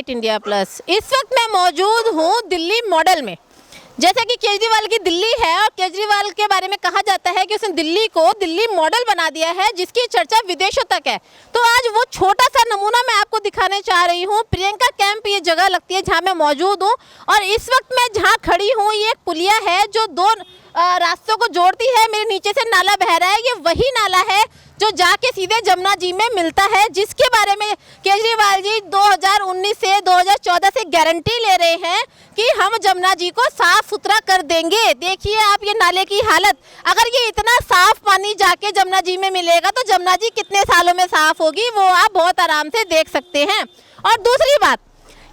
Night India plus. इस वक्त मैं मौजूद हूँ दिल्ली मॉडल में। जैसा कि केजरीवाल की दिल्ली है और केजरीवाल के बारे में कहा जाता है कि उसने दिल्ली को दिल्ली मॉडल बना दिया है, जिसकी चर्चा विदेशों तक है। तो आज वो छोटा सा नमूना मैं आपको दिखाने चाह रही हूँ। प्रियंका कैंप ये जगह लगती है जहाँ मैं मौजूद हूँ, और इस वक्त मैं जहाँ खड़ी हूँ ये एक पुलिया है जो दो रास्तों को जोड़ती है। मेरे नीचे से नाला बह रहा है, ये वही नाला है जो जाके सीधे जमुना जी में मिलता है, जिसके बारे में केजरीवाल जी 2019 से 2014 से गारंटी ले रहे हैं कि हम जमुना जी को साफ सुथरा कर देंगे। देखिए आप ये नाले की हालत, अगर ये इतना साफ पानी जाके जमुना जी में मिलेगा तो जमुना जी कितने सालों में साफ होगी, वो आप बहुत आराम से देख सकते हैं। और दूसरी बात,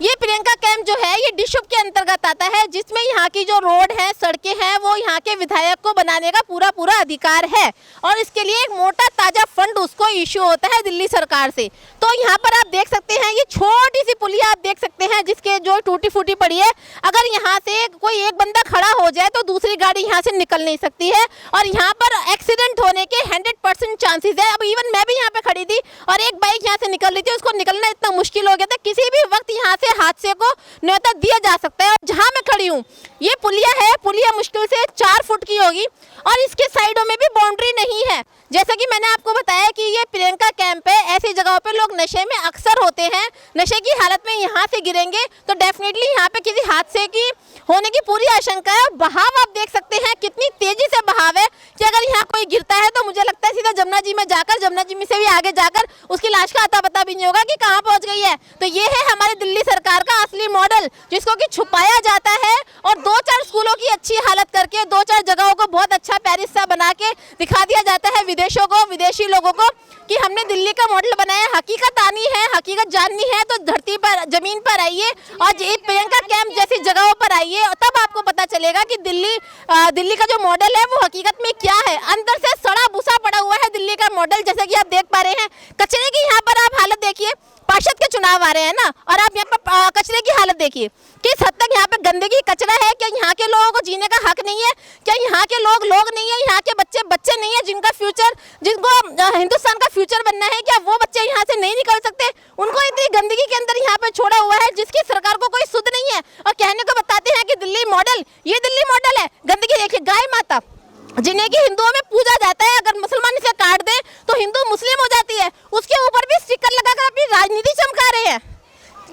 ये प्रियंका कैंप जो है ये डिशुप के अंतर्गत आता है, जिसमें यहाँ की जो रोड है, सड़कें हैं, वो यहाँ के विधायक को बनाने का पूरा अधिकार है, और इसके लिए एक मोटा ताजा फंड उसको इश्यू होता है दिल्ली सरकार से। तो यहाँ पर आप देख सकते हैं ये छोटी सी पुलिया आप देख सकते हैं, जिसके जो टूटी फूटी पड़ी है। अगर यहाँ से कोई एक बंदा खड़ा हो जाए तो दूसरी गाड़ी यहाँ से निकल नहीं सकती है, और यहाँ पर एक्सीडेंट होने के 100% चांसेस है। अब इवन मैं भी यहाँ पे खड़ी थी और एक बाइक यहाँ से निकल रही थी, उसको निकलना इतना मुश्किल हो गया था, किसी भी वक्त यहाँ से हादसे को न्योता दिया जा सकता है। और जहां मैं खड़ी हूँ ये पुलिया है, पुलिया मुश्किल से 4 फुट की होगी, और इसके साइडों में भी बाउंड्री नहीं है। जैसा कि मैंने आपको बताया कि ये प्रियंका कैंप है, ऐसी जगहों पे लोग नशे में अक्सर होते हैं, नशे की हालत में यहाँ से गिरेंगे तो डेफिनेटली यहाँ पे किसी हादसे की होने की पूरी आशंका है। बहाव आप देख सकते हैं कितनी तेजी से बहाव है कि अगर यहाँ कोई गिरता है तो मुझे लगता है सीधा जमुना जी में जाकर, जमुना जी में से भी आगे जाकर उसकी लाश का अता पता भी नहीं होगा कि कहाँ पहुँच गई है। तो ये है हमारी दिल्ली सरकार का असली मॉडल, जिसको कि छुपाया जाता है और 2-4 स्कूलों की अच्छी हालत करके 2-4 जगहों को बहुत अच्छा पेरिस सा बना के दिखा दिया जाता है विदेशों को, विदेशी लोगों को, कि हमने दिल्ली का मॉडल बनाया। हकीकत आनी है, हकीकत जाननी है तो धरती पर, जमीन पर आइए और प्रियंका कैंप जैसी जगहों पर आइए, और तब आपको पता चलेगा कि दिल्ली का जो मॉडल है वो हकीकत में क्या है। अंदर से सड़ा भूसा पड़ा हुआ है दिल्ली का मॉडल, जैसा कि आप देख पा रहे हैं। कचरे की यहाँ पर आप हालत देखिए, पार्षद के चुनाव आ रहे हैं ना, और आप यहाँ पर कचरे की हालत देखिए, किस हद तक यहाँ पे गंदगी कचरा है। क्या यहाँ के लोगों को जीने का हक नहीं है? क्या यहाँ के लोग नहीं है? यहाँ के बच्चे नहीं है जिनका फ्यूचर, जिनको हिंदुस्तान का फ्यूचर बनना है, क्या वो बच्चे यहाँ से नहीं निकल सकते? उनको इतनी गंदगी के अंदर यहाँ पे छोड़ा हुआ है जिसकी सरकार को कोई सुध नहीं है, और कहने को बताते हैं कि दिल्ली मॉडल, ये दिल्ली मॉडल है। गंदगी देखिए, गाय माता जिन्हें कि हिंदुओं में पूजा जाता है, अगर मुसलमान इसे काट दे तो हिंदू मुस्लिम हो जाती है, उसके ऊपर भी स्टिकर लगाकर अपनी राजनीति चमका रहे हैं।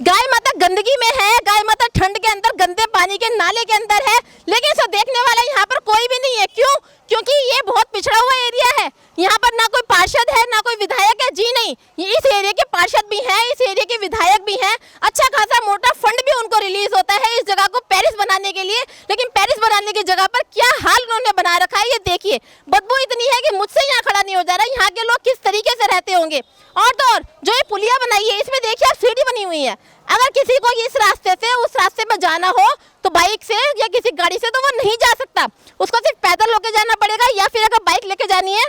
गाय माता गंदगी में है, गाय माता ठंड के अंदर गंदे पानी के नाले के अंदर है, लेकिन इसे देखने वाला यहाँ पर कोई भी नहीं है। क्यों? क्योंकि ये बहुत पिछड़ा हुआ एरिया है, यहाँ पर ना कोई पार्षद है ना कोई विधायक है। जी नहीं, ये इस एरिया के पार्षद भी हैं, इस एरिया के विधायक भी हैं, अच्छा खासा मोटा फंड भी उनको रिलीज होता है इस जगह को पेरिस बनाने के लिए। लेकिन पेरिस बनाने की जगह पर क्या हाल उन्होंने बना रखा है ये देखिए। बदबू इतनी है कि मुझसे यहाँ खड़ा नहीं हो जा रहा। यहाँ के लोग किस तरीके से रहते होंगे। और तो और जो ये पुलिया बनाई है, इसमें देखिए आप सीढ़ी बनी हुई है। अगर किसी को इस रास्ते से उस रास्ते पर जाना हो तो बाइक से या किसी गाड़ी से तो वो नहीं जा सकता, उसको सिर्फ पैदल होके जाना पड़ेगा, या फिर अगर बाइक लेके जानी है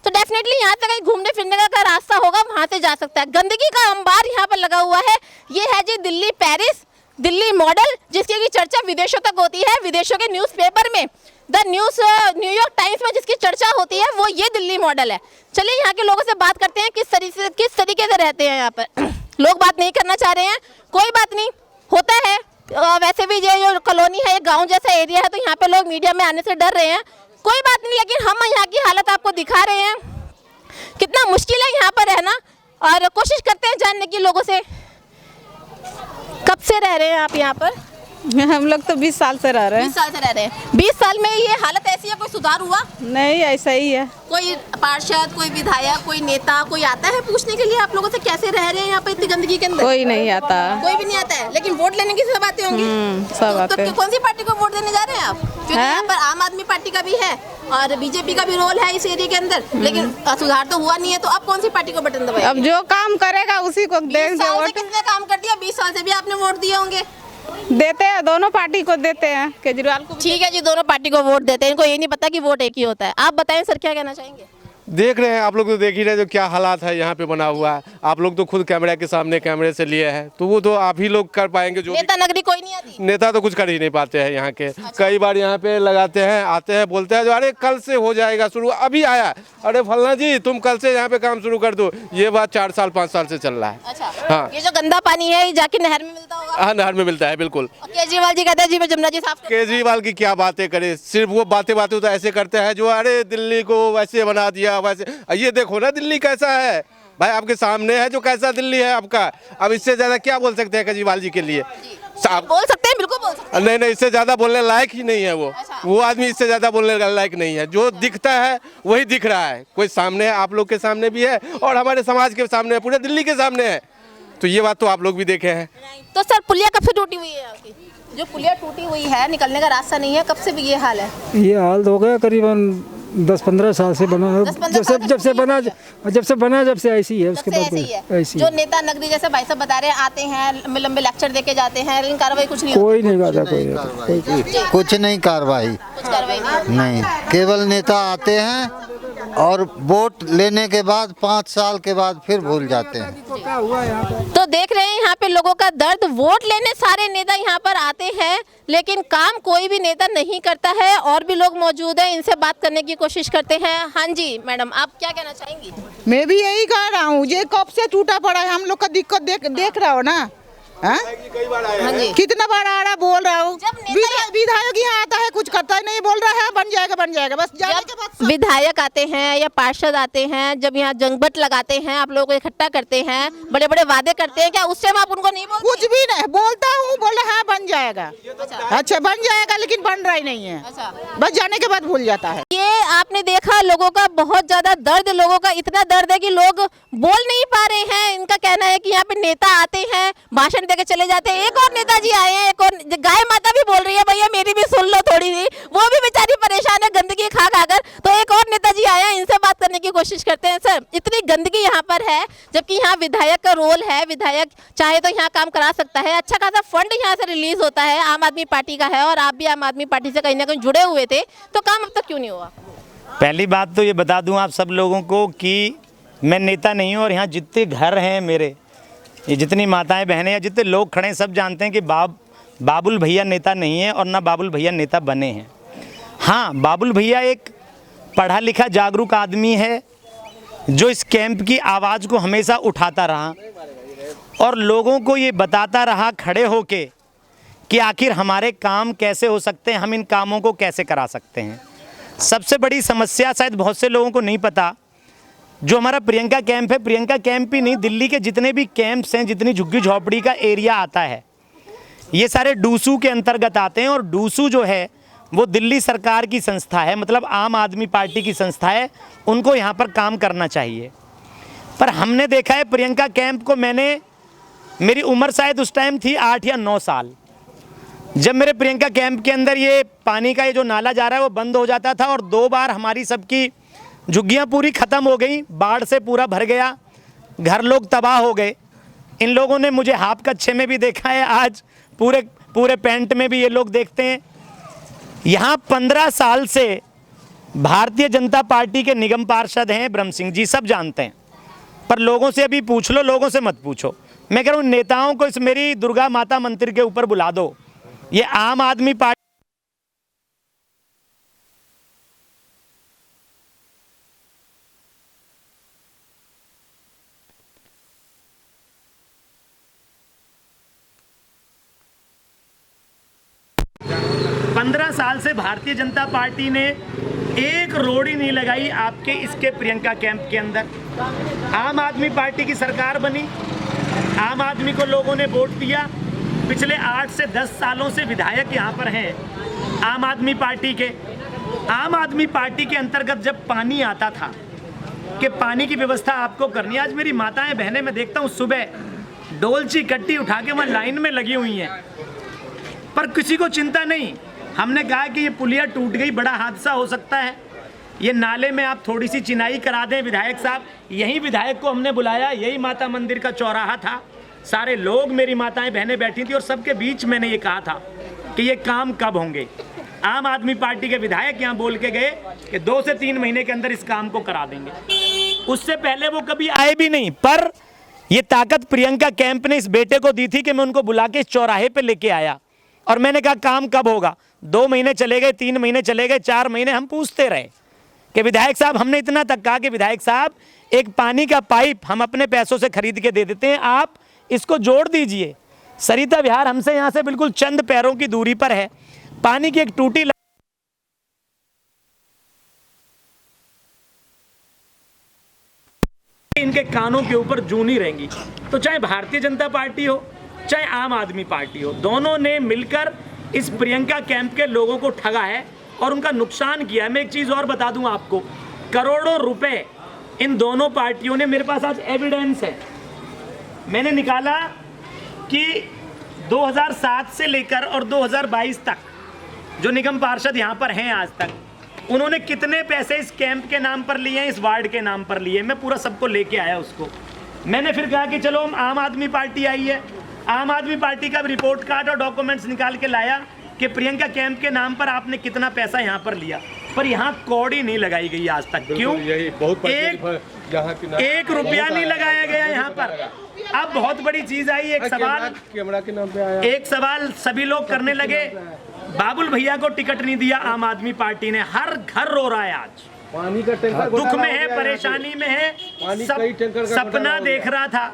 तो डेफिनेटली यहाँ से कहीं घूमने फिरने का रास्ता होगा, वहाँ से जा सकता है। गंदगी का अंबार यहाँ पर लगा हुआ है। ये है जी दिल्ली पेरिस, दिल्ली मॉडल, जिसकी की चर्चा विदेशों तक होती है। विदेशों के न्यूज़पेपर में, न्यूयॉर्क टाइम्स में जिसकी चर्चा होती है वो ये दिल्ली मॉडल है। चलिए यहाँ के लोगों से बात करते हैं किस तरीके से रहते हैं यहाँ पर। लोग बात नहीं करना चाह रहे हैं, कोई बात नहीं, होता है। वैसे भी ये जो कॉलोनी है, ये गांव जैसा एरिया है, तो यहाँ पे लोग मीडिया में आने से डर रहे हैं, कोई बात नहीं। लेकिन हम यहाँ की हालत आपको दिखा रहे हैं, कितना मुश्किल है यहाँ पर रहना, और कोशिश करते हैं जानने की लोगों से। कब से रह रहे हैं आप यहाँ पर? हम लोग तो 20 साल से रह रहे हैं। 20 साल से रह रहे हैं। 20 साल में ये हालत ऐसी है, कोई सुधार हुआ? नहीं, ऐसा ही है। कोई पार्षद, कोई विधायक, कोई नेता, कोई आता है पूछने के लिए आप लोगों से कैसे रह रहे हैं यहाँ पे इतनी गंदगी के अंदर? कोई नहीं आता। कोई भी नहीं आता है, लेकिन वोट लेने की सब आते होंगे। सब आते हैं। तो कौन सी पार्टी को वोट देने जा रहे हैं आप? क्योंकि यहाँ पर आम आदमी पार्टी का भी है और बीजेपी का भी रोल है इस एरिया के अंदर, लेकिन सुधार तो हुआ नहीं है। तो अब कौन सी पार्टी को बटन दबाएंगे? अब जो काम करेगा उसी को देंगे वोट। किसने काम कर दिया? 20 साल से भी आपने वोट दिए होंगे। देते हैं, दोनों पार्टी को देते हैं, केजरीवाल को। ठीक है जी, दोनों पार्टी को वोट देते हैं, इनको ये नहीं पता कि वोट एक ही होता है। आप बताएं सर, क्या कहना चाहेंगे? देख रहे हैं आप लोग, तो देख ही रहे जो क्या हालात है यहाँ पे बना हुआ है। आप लोग तो खुद कैमरे के सामने कैमरे से लिए हैं, तो वो तो आप ही लोग कर पाएंगे। जो नेता नगरी कोई नहीं आती, नेता तो कुछ कर ही नहीं पाते हैं यहाँ के। कई बार यहाँ पे लगाते हैं, आते हैं, बोलते हैं जो अरे कल से हो जाएगा शुरू, अभी आया, अरे फलना जी तुम कल से यहाँ पे काम शुरू कर दो। ये बात 4 साल 5 साल से चल रहा है। अच्छा, हाँ ये जो गंदा पानी है ये जाके नहर में मिलता होगा। हाँ, नहर में मिलता है बिल्कुल। और केजरीवाल जी कहते हैं जी मैं जमुना जी साफ केजरीवाल की क्या बातें करे, सिर्फ वो बातें तो ऐसे करते हैं जो अरे दिल्ली को वैसे बना दिया वैसे। ये देखो ना दिल्ली कैसा है भाई, आपके सामने है जो कैसा दिल्ली है आपका। अब इससे ज्यादा क्या बोल सकते हैं केजरीवाल जी के लिए? बोल सकते हैं, बिल्कुल बोल सकते हैं। नहीं, इससे ज्यादा बोलने लायक ही नहीं है वो आदमी इससे ज्यादा बोलने लायक नहीं है। जो दिखता है वही दिख रहा है। कोई सामने है, आप लोग के सामने भी है और हमारे समाज के सामने है, पूरे दिल्ली के सामने है। तो ये बात तो आप लोग भी देखे हैं। तो सर पुलिया कब से टूटी हुई है आपकी? जो पुलिया टूटी हुई है, निकलने का रास्ता नहीं है, कब से भी ये हाल है? ये हाल हो गया करीबन 10-15 साल से बना। 10-15 साल जब से ऐसी है, उसके सबसे बाद ऐसी है। ऐसी जो नेता नकदी जैसे भाई साहब बता रहे हैं आते हैं, लंबे लंबे लेक्चर देके जाते हैं, लेकिन कार्रवाई कुछ नहीं कोई नहीं करता, कुछ नहीं कार्रवाई कुछ कार्रवाई नहीं। केवल नेता आते हैं और वोट लेने के बाद 5 साल के बाद फिर भूल जाते हैं। तो देख रहे हैं यहाँ पे लोगों का दर्द। वोट लेने सारे नेता यहाँ पर आते हैं, लेकिन काम कोई भी नेता नहीं करता है। और भी लोग मौजूद हैं, इनसे बात करने की कोशिश करते हैं। हाँ जी मैडम, आप क्या कहना चाहेंगी? मैं भी यही कह रहा हूँ, ये कब से टूटा पड़ा है, हम लोग का दिक्कत देख रहा हो ना। हाँ? हाँ जी। कितना बार आ रहा बोल रहा हूँ, जब नेता- विधायक यहाँ आता है कुछ करता है नहीं, बोल रहा है बन जाएगा बस जाने के बाद जब विधायक आते हैं या पार्षद आते हैं, जब यहाँ जंगबट लगाते हैं, आप लोगों को इकट्ठा करते हैं, बड़े बड़े वादे करते हैं, क्या उस टाइम आप उनको नहीं बोलते? कुछ भी नहीं बोलता हूँ, बोल रहा है बन जाएगा। अच्छा बन जाएगा, लेकिन बन रहा ही नहीं है। अच्छा। बस जाने के बाद भूल जाता है। ये आपने देखा लोगों का बहुत ज्यादा दर्द, लोगों का इतना दर्द है कि लोग बोल नहीं पा रहे हैं। इनका कहना है कि यहाँ पे नेता आते हैं, भाषण देके चले जाते हैं। एक और नेताजी आए हैं, एक और गाय माता भी बोल रही है भैया मेरी भी सुन लो थोड़ी सी, वो भी बेचारी परेशान है गंदगी खा खाकर। तो एक और नेताजी आया है, इनसे बात करने की कोशिश करते हैं। सर, इतनी गंदगी यहाँ पर है, जबकि यहाँ विधायक का रोल है, विधायक चाहे तो यहाँ काम करा सकता है। अच्छा खासा फंड यहाँ से रिलीज होता है, आम आदमी पार्टी का है, और आप भी आम आदमी पार्टी से कहीं ना कहीं जुड़े हुए थे, तो काम अब तक क्यों नहीं हुआ? पहली बात तो ये बता दूं आप सब लोगों को कि मैं नेता नहीं हूं, और यहाँ जितने घर हैं मेरे, ये जितनी माताएं बहनें या जितने लोग खड़े हैं, सब जानते हैं कि बाबुल भैया नेता नहीं है और ना बाबुल भैया नेता बने हैं। हाँ, बाबुल भैया एक पढ़ा लिखा जागरूक आदमी है जो इस कैंप की आवाज़ को हमेशा उठाता रहा और लोगों को ये बताता रहा खड़े होके कि आखिर हमारे काम कैसे हो सकते हैं, हम इन कामों को कैसे करा सकते हैं। सबसे बड़ी समस्या शायद बहुत से लोगों को नहीं पता, जो हमारा प्रियंका कैंप है, प्रियंका कैंप ही नहीं, दिल्ली के जितने भी कैंप्स हैं, जितनी झुग्गी झोपड़ी का एरिया आता है, ये सारे डूसू के अंतर्गत आते हैं। और डूसू जो है वो दिल्ली सरकार की संस्था है, मतलब आम आदमी पार्टी की संस्था है, उनको यहाँ पर काम करना चाहिए। पर हमने देखा है प्रियंका कैंप को, मेरी उम्र शायद उस टाइम थी 8 या 9 साल, जब मेरे प्रियंका कैंप के अंदर ये पानी का ये जो नाला जा रहा है वो बंद हो जाता था, और 2 बार हमारी सबकी झुग्गियाँ पूरी ख़त्म हो गई, बाढ़ से पूरा भर गया, घर लोग तबाह हो गए। इन लोगों ने मुझे हाफ कच्छे में भी देखा है, आज पूरे पैंट में भी ये लोग देखते हैं। यहाँ 15 साल से भारतीय जनता पार्टी के निगम पार्षद हैं ब्रह्म सिंह जी, सब जानते हैं। पर लोगों से अभी पूछ लो, लोगों से मत पूछो। मैं कह रहा हूँ नेताओं को इस मेरी दुर्गा माता मंदिर के ऊपर बुला दो। ये आम आदमी पार्टी पंद्रह साल से भारतीय जनता पार्टी ने एक रोड़ी नहीं लगाई आपके इसके प्रियंका कैंप के अंदर। आम आदमी पार्टी की सरकार बनी, आम आदमी को लोगों ने वोट दिया। पिछले 8 से 10 सालों से विधायक यहाँ पर हैं आम आदमी पार्टी के। आम आदमी पार्टी के अंतर्गत जब पानी आता था कि पानी की व्यवस्था आपको करनी, आज मेरी माताएं बहनें मैं देखता हूँ सुबह डोलची कट्टी उठा के वहाँ लाइन में लगी हुई हैं, पर किसी को चिंता नहीं। हमने कहा कि ये पुलिया टूट गई, बड़ा हादसा हो सकता है, ये नाले में आप थोड़ी सी चिनाई करा दें विधायक साहब। यही विधायक को हमने बुलाया, यही माता मंदिर का चौराहा था, सारे लोग मेरी माताएं बहनें बैठी थी, और सबके बीच मैंने ये कहा था कि ये काम कब होंगे। आम आदमी पार्टी के विधायक यहाँ बोल के गए कि 2 से 3 महीने के अंदर इस काम को करा देंगे। उससे पहले वो कभी आए भी नहीं, पर ये ताकत प्रियंका कैंप ने इस बेटे को दी थी कि मैं उनको बुला के इस चौराहे पे लेके आया, और मैंने कहा काम कब होगा। 2 महीने चले गए, 3 महीने चले गए, 4 महीने हम पूछते रहे कि विधायक साहब, हमने इतना तक कहा कि विधायक साहब एक पानी का पाइप हम अपने पैसों से खरीद के दे देते हैं, आप इसको जोड़ दीजिए। सरिता विहार हमसे यहाँ से बिल्कुल चंद पैरों की दूरी पर है। पानी की एक टूटी इनके कानों के ऊपर जूनी रहेंगी। तो चाहे भारतीय जनता पार्टी हो चाहे आम आदमी पार्टी हो, दोनों ने मिलकर इस प्रियंका कैंप के लोगों को ठगा है और उनका नुकसान किया है। मैं एक चीज़ और बता दूं आपको, करोड़ों रुपए इन दोनों पार्टियों ने, मेरे पास आज एविडेंस है, मैंने निकाला कि 2007 से लेकर और 2022 तक जो निगम पार्षद यहाँ पर हैं आज तक, उन्होंने कितने पैसे इस कैंप के नाम पर लिए हैं, इस वार्ड के नाम पर लिए। मैं पूरा सबको लेके आया उसको। मैंने फिर कहा कि चलो हम आम आदमी पार्टी आई है, आम आदमी पार्टी का रिपोर्ट कार्ड और डॉक्यूमेंट्स निकाल के लाया कि प्रियंका कैंप के नाम पर आपने कितना पैसा यहाँ पर लिया, पर यहाँ कौड़ी नहीं लगाई गई आज तक। क्यों? एक रुपया नहीं लगाया गया यहाँ पर। अब बहुत बड़ी चीज आई, एक सवाल कैमरा के नाम पे आया। एक सवाल सभी लोग करने लगे, बाबुल भैया को टिकट नहीं दिया आम आदमी पार्टी ने। हर घर रो रहा है आज, पानी का टैंकर दुख में है, परेशानी में है, सपना देख रहा था।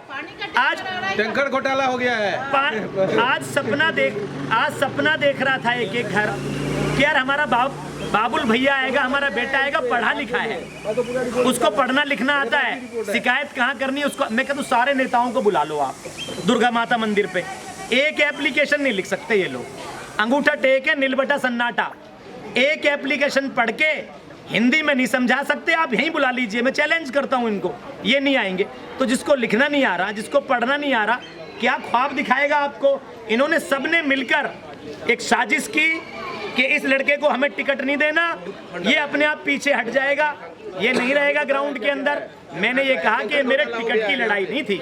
आज टैंकर घोटाला हो गया है। आज सपना देख रहा था एक एक घर कि यार हमारा बाबुल भैया आएगा, हमारा बेटा आएगा, पढ़ा लिखा है, उसको पढ़ना लिखना आता है, शिकायत कहाँ करनी है उसको। मैं कहता हूँ सारे नेताओं को बुला लो आप दुर्गा माता मंदिर पे, एक एप्लीकेशन नहीं लिख सकते ये लोग, अंगूठा टेक है, नीलबटा सन्नाटा, एक एप्लीकेशन पढ़ के हिंदी में नहीं समझा सकते, आप यहीं बुला लीजिए। मैं चैलेंज करता हूं इनको, ये नहीं आएंगे। तो जिसको लिखना नहीं आ रहा, जिसको पढ़ना नहीं आ रहा, क्या ख्वाब दिखाएगा आपको? इन्होंने सबने मिलकर एक साजिश की कि इस लड़के को हमें टिकट नहीं देना, ये अपने आप पीछे हट जाएगा, ये नहीं रहेगा ग्राउंड के अंदर। मैंने ये कहा कि मेरे टिकट की लड़ाई नहीं थी,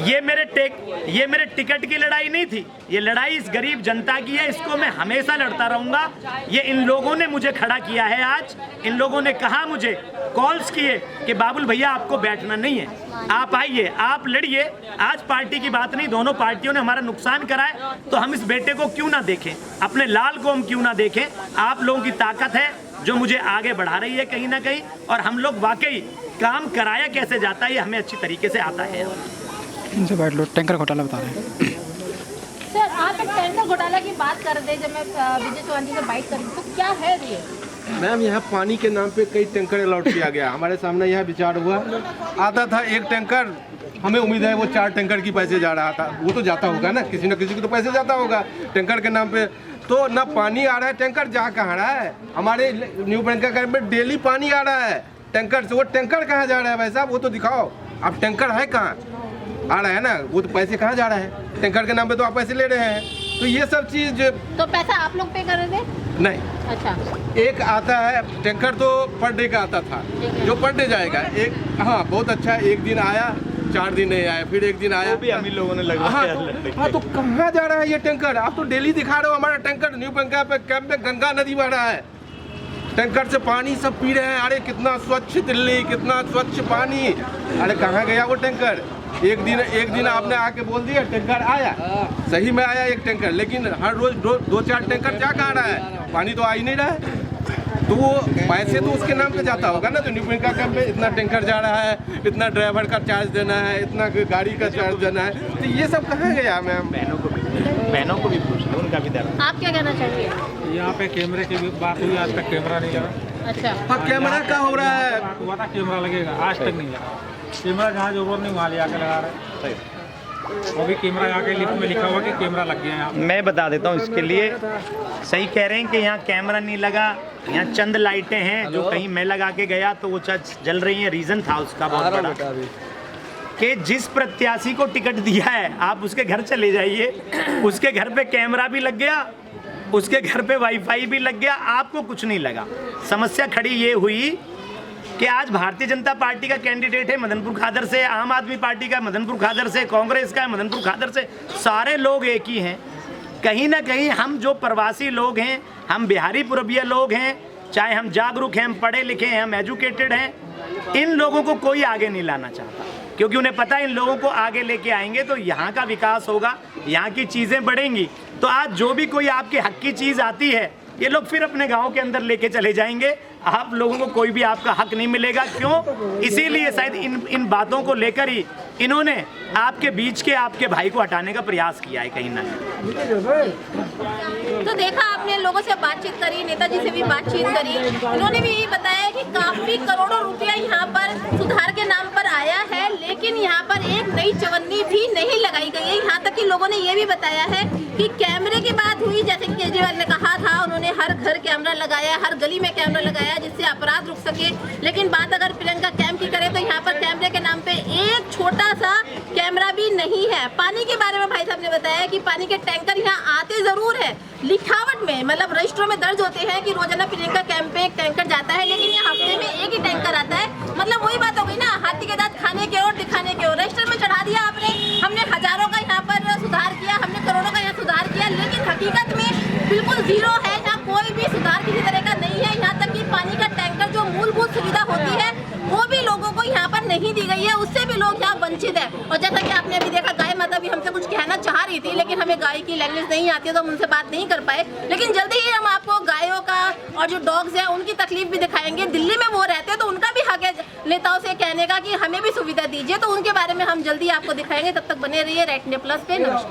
ये मेरे टिकट की लड़ाई नहीं थी, ये लड़ाई इस गरीब जनता की है, इसको मैं हमेशा लड़ता रहूंगा। ये इन लोगों ने मुझे खड़ा किया है आज, इन लोगों ने कहा, मुझे कॉल्स किए कि बाबुल भैया आपको बैठना नहीं है, आप आइए, आप लड़िए। आज पार्टी की बात नहीं, दोनों पार्टियों ने हमारा नुकसान करा है, तो हम इस बेटे को क्यों ना देखें, अपने लाल को हम क्यों ना देखें। आप लोगों की ताकत है जो मुझे आगे बढ़ा रही है कहीं ना कहीं, और हम लोग वाकई काम कराया कैसे जाता है ये हमें अच्छी तरीके से आता है। इनसे बैठ लो, टैंकर घोटाला बता रहे हैं। सर आप एक टैंकर घोटाला की बात कर रहे थे, जब मैं विजय चौहान जी से बाइट कर रही हूँ, तो क्या है ये? मैम यहाँ पानी के नाम पे कई टैंकर अलॉट किया गया, हमारे सामने यह विचार हुआ, आता था एक टैंकर, हमें उम्मीद है वो 4 टैंकर की पैसे जा रहा था, वो तो जाता होगा ना किसी न किसी को तो पैसे जाता होगा टैंकर के नाम पे। तो ना पानी आ रहा है, टैंकर जा कहाँ रहा है? हमारे न्यू प्रियंका कैंप में डेली पानी आ रहा है टैंकर से, वो टैंकर कहाँ जा रहा है भाई साहब? वो तो दिखाओ, अब टैंकर है कहाँ आ रहा है ना, वो तो पैसे कहाँ जा रहा है? टैंकर के नाम पे तो आप पैसे ले रहे हैं। तो ये सब चीज़, तो पैसा आप लोग पे कर रहे थे? नहीं, अच्छा, एक आता है टैंकर तो पर डे का आता था, जो पर डे जाएगा। एक हाँ बहुत अच्छा, एक दिन आया, 4 दिन नहीं आया, फिर एक दिन आया, भी हम ही लोगों ने लगवाया। हाँ तो कहाँ जा रहा है ये टैंकर? आप तो डेली दिखा रहे हो हमारा टैंकर न्यू प्रियंका पे कैंप में गंगा नदी बह रहा है, टैंकर से पानी सब पी रहे हैं। अरे कितना स्वच्छ दिल्ली, कितना स्वच्छ पानी, अरे कहाँ गया वो टैंकर? एक दिन आपने आके बोल दिया टैंकर आया, सही में आया एक टैंकर, लेकिन हर रोज 2-4 टैंकर जा कहाँ रहा है? पानी तो आ ही नहीं रहा है। तो वो पैसे तो उसके नाम पे जाता होगा ना, तो न्यू प्रियंका कैंप में इतना टैंकर जा रहा है, इतना ड्राइवर का चार्ज देना है, इतना गाड़ी का चार्ज देना है, तो ये सब कहाँ गया मैम? बहनों को भी पूछ लो, उनका भी दर्द। आप क्या कहना चाहेंगे? यहाँ पे कैमरे की भी बात हुई, आज तक कैमरा नहीं लगा। अच्छा, हाँ कैमरा का हो रहा है, हुआ था कैमरा लगेगा, आज तक नहीं लगा। कैमरा जहाँ जरूरत नहीं वहाँ ले आके लगा रहे हैं। अभी कैमरा आके लिस्ट में लिखा हुआ कि कैमरा लग गया है। मैं बता देता हूँ इसके लिए, सही कह रहे हैं कि यहाँ कैमरा नहीं लगा, यहाँ चंद लाइटें हैं जो कहीं मैं लगा के गया तो वो जल रही हैं। रीज़न था उसका बहुत बड़ा कि जिस प्रत्याशी को टिकट दिया है आप उसके घर चले जाइए, उसके घर पे कैमरा भी लग गया, उसके घर पे वाईफाई भी लग गया, आपको कुछ नहीं लगा। समस्या खड़ी ये हुई कि आज भारतीय जनता पार्टी का कैंडिडेट है मदनपुर खादर से, आम आदमी पार्टी का मदनपुर खादर से, कांग्रेस का मदनपुर खादर से, सारे लोग एक ही हैं। कहीं ना कहीं हम जो प्रवासी लोग हैं, हम बिहारी पुरबिया लोग हैं, चाहे हम जागरूक हैं, हम पढ़े लिखे हैं, हम एजुकेटेड हैं, इन लोगों को कोई आगे नहीं लाना चाहता, क्योंकि उन्हें पता है इन लोगों को आगे लेके आएंगे तो यहाँ का विकास होगा, यहाँ की चीज़ें बढ़ेंगी। तो आज जो भी कोई आपके हक की चीज़ आती है ये लोग फिर अपने गांव के अंदर लेके चले जाएंगे, आप लोगों को कोई भी आपका हक नहीं मिलेगा। क्यों? इसीलिए शायद इन बातों को लेकर ही इन्होंने आपके बीच के आपके भाई को हटाने का प्रयास किया है कहीं ना कहीं। तो देखा आपने, लोगों से बातचीत करी, नेताजी से भी बातचीत करी, इन्होंने भी यही बताया कि काफी करोड़ों रुपया यहाँ पर सुधार के नाम पर आया है, लेकिन यहाँ पर एक नई चवन्नी भी नहीं लगाई गई है। यहाँ तक कि लोगों ने ये भी बताया है कि कैमरे की बात हुई, जैसे कि केजरीवाल ने कहा था, उन्होंने हर घर कैमरा लगाया, हर गली में कैमरा लगाया जिससे अपराध रुक सके। लेकिन बात अगर प्रियंका कैंप की करें तो यहाँ पर कैमरे के नाम पे एक छोटा सा कैमरा भी नहीं है। पानी के बारे में भाई साहब ने बताया कि पानी के टैंकर यहाँ आते जरूर है, लिखावट में मतलब रजिस्टरों में दर्ज होते हैं कि रोजाना प्रियंका कैंप पे एक टैंकर जाता है, लेकिन यहाँ हफ्ते में एक ही टैंकर आता है। मतलब वही बात हो गई ना, हाथी के दांत खाने के और दिखाने के और। रजिस्टर में चढ़ा दिया आपने, हमने हजारों का यहाँ पर सुधार किया, हमने करोड़ों का यहाँ सुधार किया, लेकिन हकीकत में बिल्कुल जीरो है। यहाँ कोई भी सुधार किसी तरह का नहीं है। यहाँ तक कि पानी का टैंकर जो मूलभूत सुविधा होती है वो भी लोगों को यहाँ पर नहीं दी गई है, उससे भी लोग यहाँ वंचित है। और जैसा कि आपने अभी देखा, गाय माता भी हमसे कुछ कहना चाह रही थी, लेकिन हमें गाय की लैंग्वेज नहीं आती है तो हम उनसे बात नहीं कर पाए। लेकिन जल्दी ही हम आपको गायों का और जो डॉग्स हैं उनकी तकलीफ भी दिखाएंगे। दिल्ली में वो रहते हैं तो उनका भी हक है नेताओं से कहने का कि हमें भी सुविधा दीजिए, तो उनके बारे में हम जल्दी आपको दिखाएंगे। तब तक बने रहिए रेड इंडिया प्लस पे। नमस्कार।